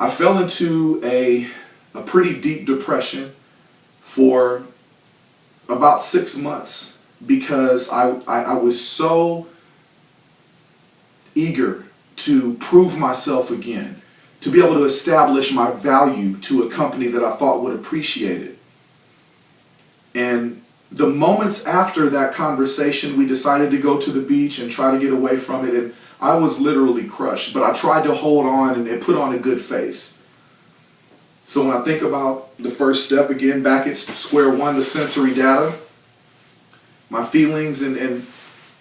I fell into a pretty deep depression for about 6 months because I was so eager to prove myself again, to be able to establish my value to a company that I thought would appreciate it. And the moments after that conversation, we decided to go to the beach and try to get away from it, and I was literally crushed, but I tried to hold on and put on a good face. So when I think about the first step, again, back at square one, the sensory data, my feelings and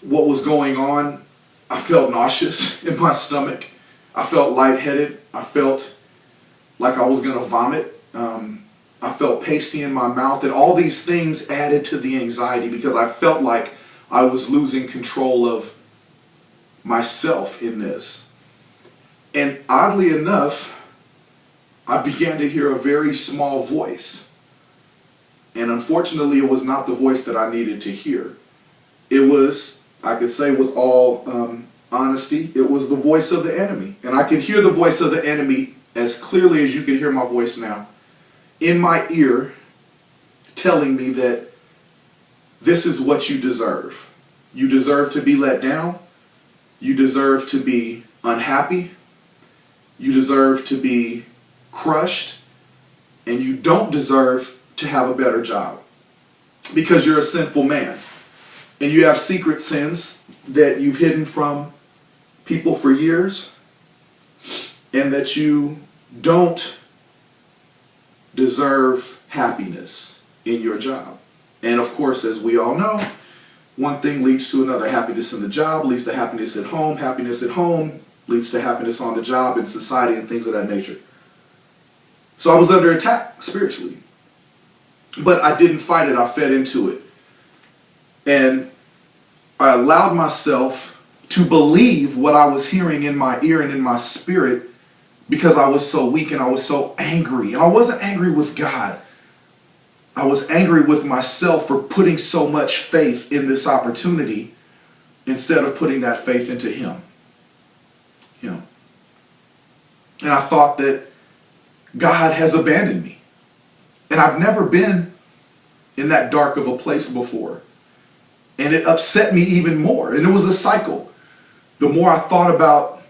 what was going on, I felt nauseous in my stomach. I felt lightheaded. I felt like I was going to vomit. I felt pasty in my mouth, and all these things added to the anxiety because I felt like I was losing control of myself in this. And oddly enough, I began to hear a very small voice. And unfortunately, it was not the voice that I needed to hear. It was, I could say with all honesty, it was the voice of the enemy. And I could hear the voice of the enemy as clearly as you can hear my voice now, in my ear, telling me that this is what you deserve. You deserve to be let down. You deserve to be unhappy. You deserve to be crushed. And you don't deserve to have a better job because you're a sinful man. And you have secret sins that you've hidden from people for years, and that you don't deserve happiness in your job. And of course, as we all know, one thing leads to another. Happiness in the job leads to happiness at home. Happiness at home leads to happiness on the job, in society, and things of that nature. So I was under attack spiritually. But I didn't fight it. I fed into it. And I allowed myself to believe what I was hearing in my ear and in my spirit because I was so weak and I was so angry. And I wasn't angry with God. I was angry with myself for putting so much faith in this opportunity instead of putting that faith into Him. And I thought that God has abandoned me. And I've never been in that dark of a place before. And it upset me even more. And it was a cycle. The more I thought about,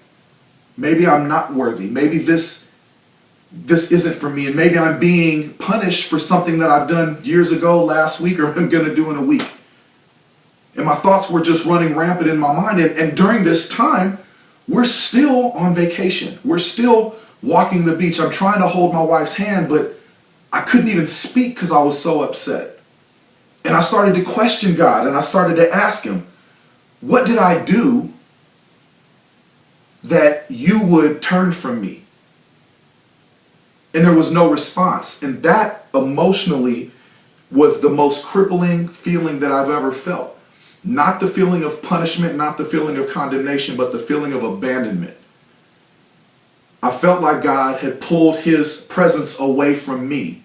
maybe I'm not worthy. Maybe this isn't for me. And maybe I'm being punished for something that I've done years ago, last week, or I'm going to do in a week. And my thoughts were just running rampant in my mind. And during this time, we're still on vacation. We're still walking the beach. I'm trying to hold my wife's hand, but I couldn't even speak because I was so upset. And I started to question God, and I started to ask Him, what did I do that you would turn from me? And there was no response. And that emotionally was the most crippling feeling that I've ever felt. Not the feeling of punishment, not the feeling of condemnation, but the feeling of abandonment. I felt like God had pulled His presence away from me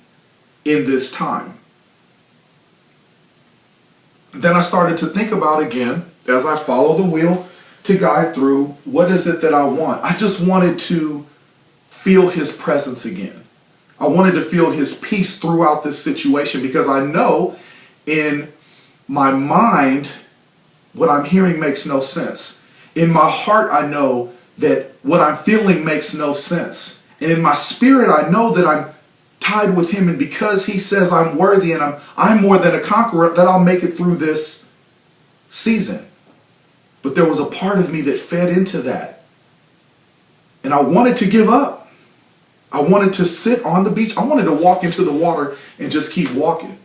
in this time. Then I started to think about again, as I follow the wheel to guide through, what is it that I want? I just wanted to feel His presence again. I wanted to feel His peace throughout this situation because I know in my mind what I'm hearing makes no sense. In my heart, I know that what I'm feeling makes no sense. And in my spirit, I know that I'm tied with Him, and because He says I'm worthy and I'm more than a conqueror, that I'll make it through this season. But there was a part of me that fed into that. And I wanted to give up. I wanted to sit on the beach. I wanted to walk into the water and just keep walking.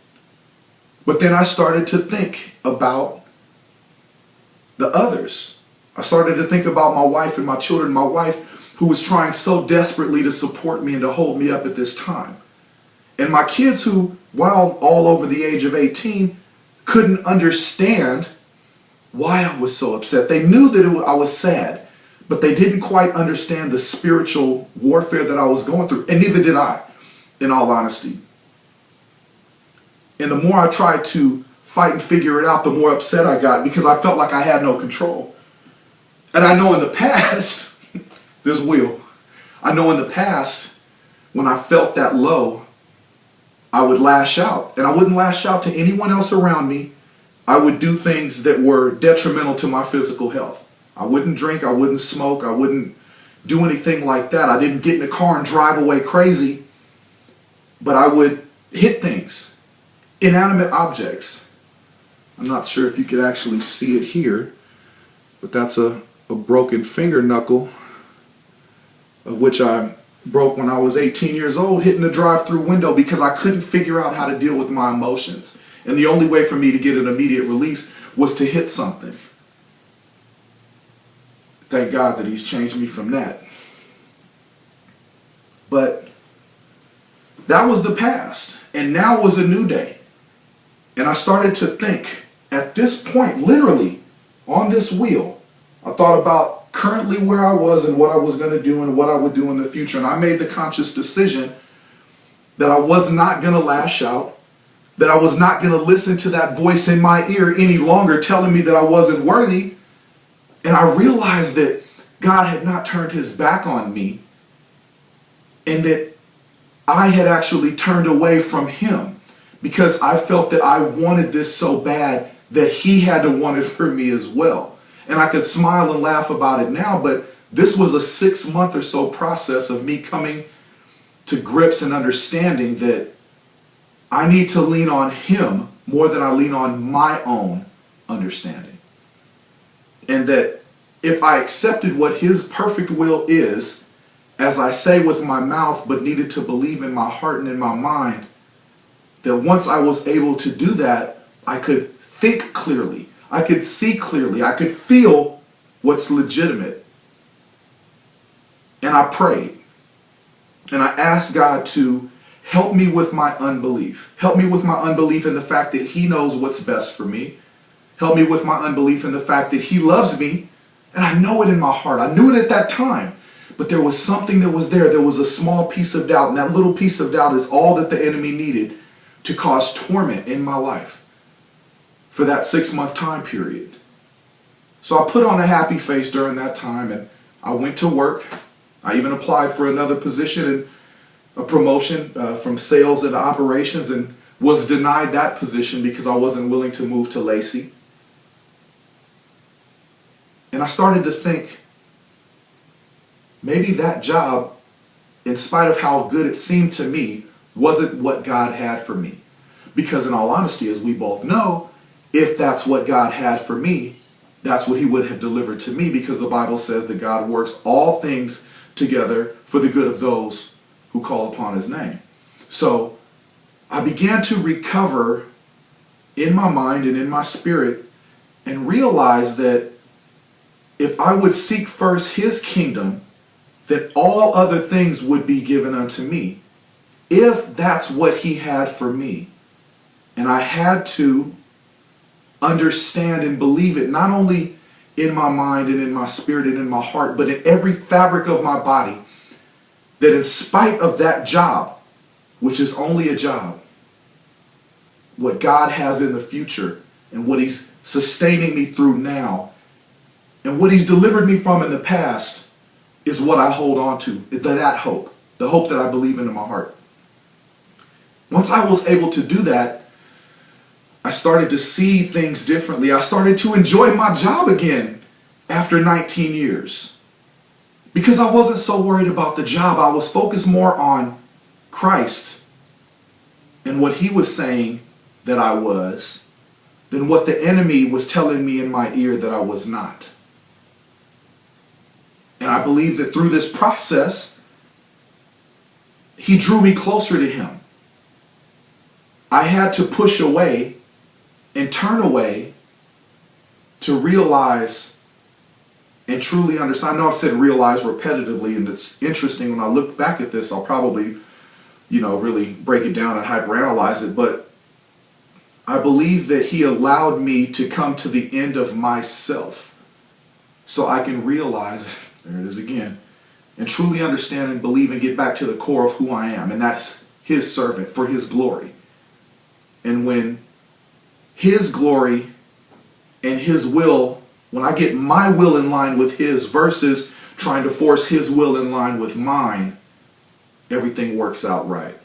But then I started to think about the others. I started to think about my wife and my children. My wife, who was trying so desperately to support me and to hold me up at this time. And my kids, who, while all over the age of 18, couldn't understand why I was so upset. They knew that I was sad, but they didn't quite understand the spiritual warfare that I was going through. And neither did I, in all honesty. And the more I tried to fight and figure it out, the more upset I got because I felt like I had no control. And I know in the past, this wheel, I know in the past, when I felt that low, I would lash out. And I wouldn't lash out to anyone else around me. I would do things that were detrimental to my physical health. I wouldn't drink, I wouldn't smoke, I wouldn't do anything like that. I didn't get in the car and drive away crazy, but I would hit things, inanimate objects. I'm not sure if you could actually see it here, but that's a broken finger knuckle, of which I broke when I was 18 years old, hitting a drive-through window because I couldn't figure out how to deal with my emotions. And the only way for me to get an immediate release was to hit something. Thank God that he's changed me from that. But that was the past, and now was a new day. And I started to think, at this point, literally, on this wheel, I thought about currently where I was and what I was going to do and what I would do in the future. And I made the conscious decision that I was not going to lash out, that I was not going to listen to that voice in my ear any longer telling me that I wasn't worthy. And I realized that God had not turned his back on me, and that I had actually turned away from him because I felt that I wanted this so bad that he had to want it for me as well. And I could smile and laugh about it now, but this was a 6-month or so process of me coming to grips and understanding that I need to lean on him more than I lean on my own understanding. And that if I accepted what his perfect will is, as I say with my mouth, but needed to believe in my heart and in my mind, that once I was able to do that, I could think clearly, I could see clearly, I could feel what's legitimate. And I prayed. And I asked God to help me with my unbelief. Help me with my unbelief in the fact that he knows what's best for me. Help me with my unbelief in the fact that he loves me. And I know it in my heart. I knew it at that time. But there was something that was there. There was a small piece of doubt. And that little piece of doubt is all that the enemy needed to cause torment in my life for that 6-month time period. So I put on a happy face during that time, and I went to work. I even applied for another position and a promotion from sales into operations, and was denied that position because I wasn't willing to move to Lacey. And I started to think, maybe that job, in spite of how good it seemed to me, wasn't what God had for me. Because in all honesty, as we both know, if that's what God had for me, that's what he would have delivered to me, because the Bible says that God works all things together for the good of those who call upon his name. So I began to recover in my mind and in my spirit and realize that if I would seek first his kingdom, that all other things would be given unto me, if that's what he had for me. And I had to understand and believe it, not only in my mind and in my spirit and in my heart, but in every fabric of my body, that in spite of that job, which is only a job, what God has in the future and what he's sustaining me through now and what he's delivered me from in the past is what I hold on to, that hope, the hope that I believe in my heart. Once I was able to do that, I started to see things differently. I started to enjoy my job again after 19 years. Because I wasn't so worried about the job. I was focused more on Christ and what he was saying that I was than what the enemy was telling me in my ear that I was not. And I believe that through this process, he drew me closer to him. I had to push away and turn away to realize and truly understand. I know I've said realize repetitively, and it's interesting when I look back at this, I'll probably, really break it down and hyperanalyze it, but I believe that he allowed me to come to the end of myself so I can realize, there it is again, and truly understand and believe and get back to the core of who I am, and that's his servant for his glory. And when his glory and his will, when I get my will in line with his versus trying to force his will in line with mine, everything works out right.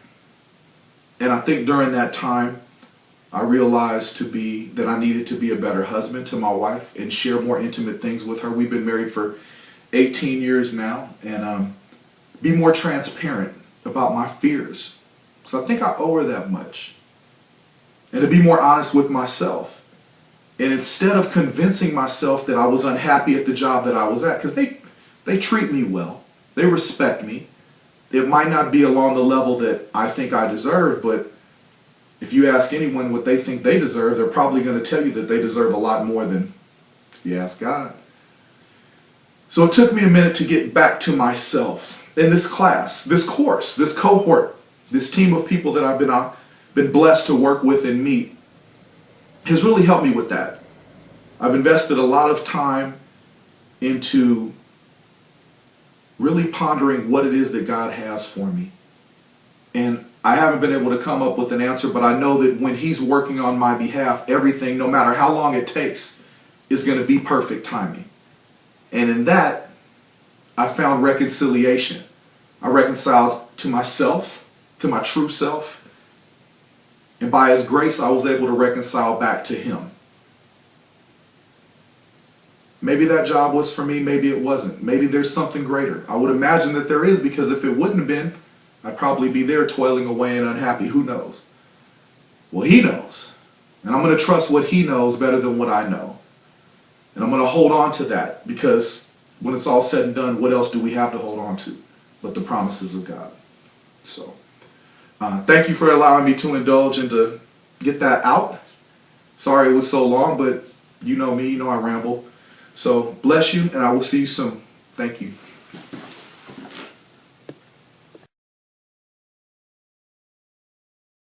And I think during that time, I realized that I needed to be a better husband to my wife and share more intimate things with her. We've been married for 18 years now, and be more transparent about my fears. So I think I owe her that much. And to be more honest with myself. And instead of convincing myself that I was unhappy at the job that I was at, because they treat me well, they respect me. It might not be along the level that I think I deserve, but if you ask anyone what they think they deserve, they're probably going to tell you that they deserve a lot more than if you ask God. So it took me a minute to get back to myself. In this class, this course, this cohort, this team of people that I've been blessed to work with and meet has really helped me with that. I've invested a lot of time into really pondering what it is that God has for me. And I haven't been able to come up with an answer, but I know that when he's working on my behalf, everything, no matter how long it takes, is going to be perfect timing. And in that, I found reconciliation. I reconciled to myself, to my true self, and by his grace, I was able to reconcile back to him. Maybe that job was for me, maybe it wasn't. Maybe there's something greater. I would imagine that there is, because if it wouldn't have been, I'd probably be there toiling away and unhappy. Who knows? Well, he knows. And I'm going to trust what he knows better than what I know. And I'm going to hold on to that, because when it's all said and done, what else do we have to hold on to but the promises of God? So, thank you for allowing me to indulge and to get that out. Sorry it was so long, but you know me, you know I ramble. So, bless you, and I will see you soon. Thank you.